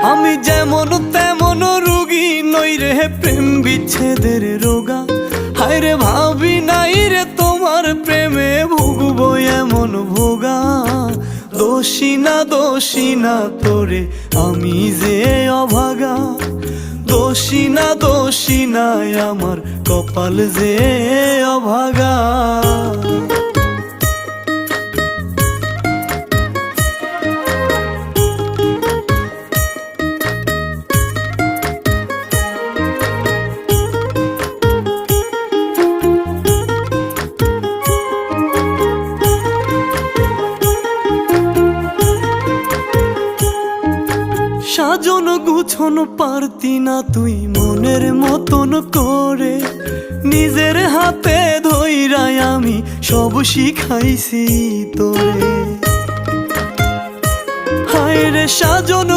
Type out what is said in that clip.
আমি যেমন তেমন রোগী নই রে প্রেম বিচ্ছেদের রোগা। হায় রে ভাবি নাই রে তোমার প্রেমে ভুগবো এমন ভোগা। দোষী না তোরে আমি যে অভাগা। দোষী না আমার কপাল যে অভাগা। সাজন গুছন পারতি না তুই মনের মতন করে। নিজের হাতে ধইরাই আমি সব শিখাইছি তোরে। হায় রে সাজন